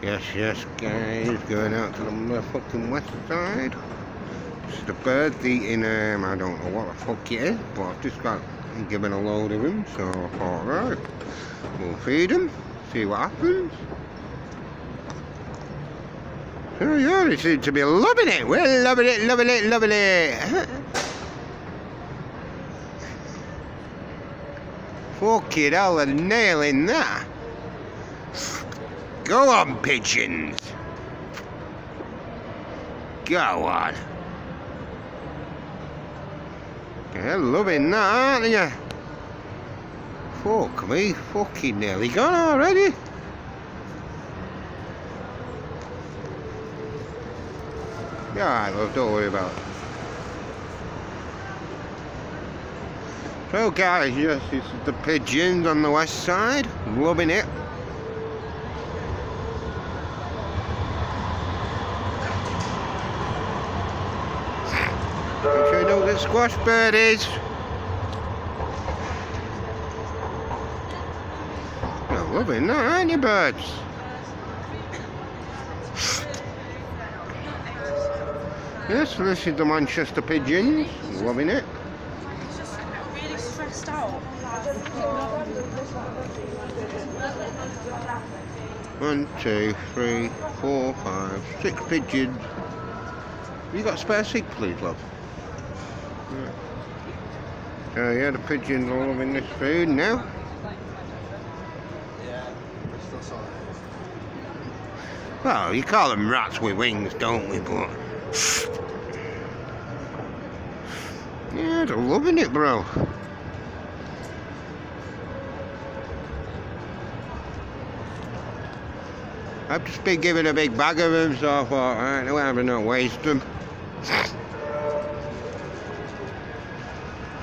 Yes, guys, going out to the motherfucking west side. It's the birds eating, I don't know what the fuck it is, but I've just got given a load of them, so I thought, right, we'll feed them, see what happens. So yeah, they seem to be loving it. We're loving it. Fucking hell, they're nailing that. Go on, pigeons. Go on. They're loving that, aren't they? Fuck me, fucking nearly gone already. Yeah, love, don't worry about it. So guys, yes, this is the pigeons on the west side. Loving it. Make sure you don't get squash birdies. You're loving that, aren't you, birds? Yes, this is the Manchester pigeons. Loving it. Really stressed out. 1, 2, 3, 4, 5, 6 pigeons. You got a spare seat, please, love? Yeah. So yeah, the pigeons are loving this food now. Well, you call them rats with wings, don't we? But yeah, they're loving it, bro. I've just been given a big bag of them, so I thought, alright, no harm in not waste them.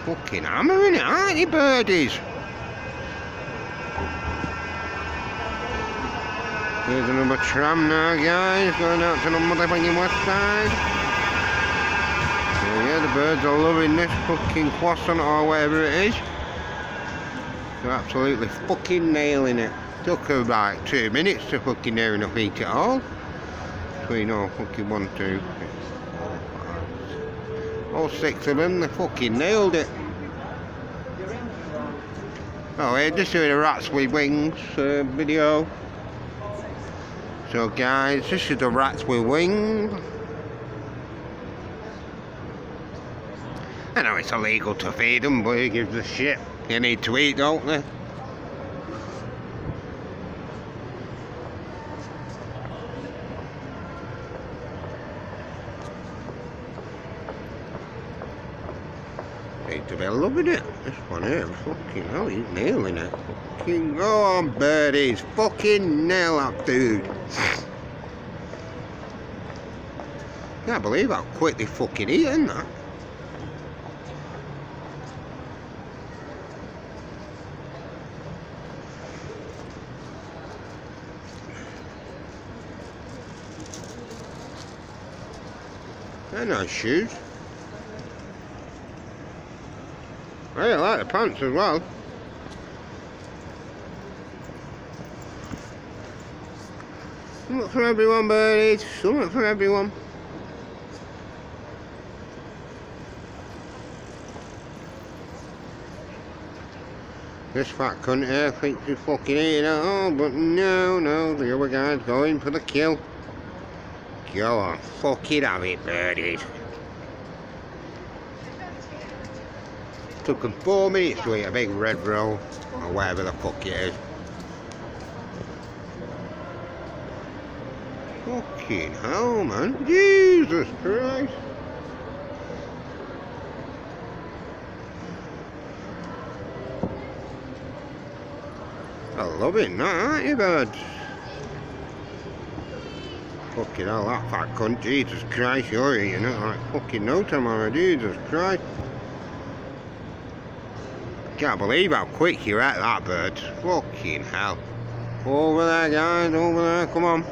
Fucking hammering it, aren't you, birdies? There's another tram now, guys, going out to the motherfucking west side. So yeah, the birds are loving this fucking croissant or whatever it is. They're absolutely fucking nailing it. Took her about 2 minutes to fucking near enough eat it all. Between all fucking 1, 2, 3, 4, 5. All 6 of them, they fucking nailed it. Oh, we're just doing a rats with wings video. So guys, this is the rats with wings. I know it's illegal to feed them, but who gives a shit? They need to eat, don't they? Need to be loving it. This one here, fucking hell, he's nailing it. Fucking go on, birdies. Fucking nail that dude. Can't believe how quick they fucking eating that. They're nice shoes. I really like the pants as well. Something for everyone, birdies. Something for everyone. This fat cunt here thinks he's fucking eating it all, but no, the other guy's going for the kill. Go on, fucking have it, birdies. Took them 4 minutes to eat a big red roll, or whatever the fuck it is. Fucking hell, man. Jesus Christ. I'm loving that, aren't you, birds? Fucking hell, that fat cunt. Jesus Christ, you're eating it like fucking no tomorrow. Jesus Christ. Can't believe how quick you're at that, bird. Fucking hell. Over there, guys, over there, come on.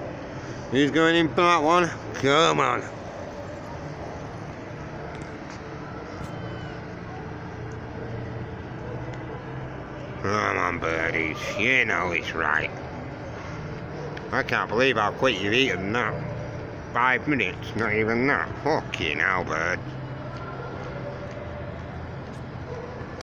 Who's going in for that one? Come on. Come on, birdies. You know it's right. I can't believe how quick you've eaten that. 5 minutes, not even that. Fucking hell, bird.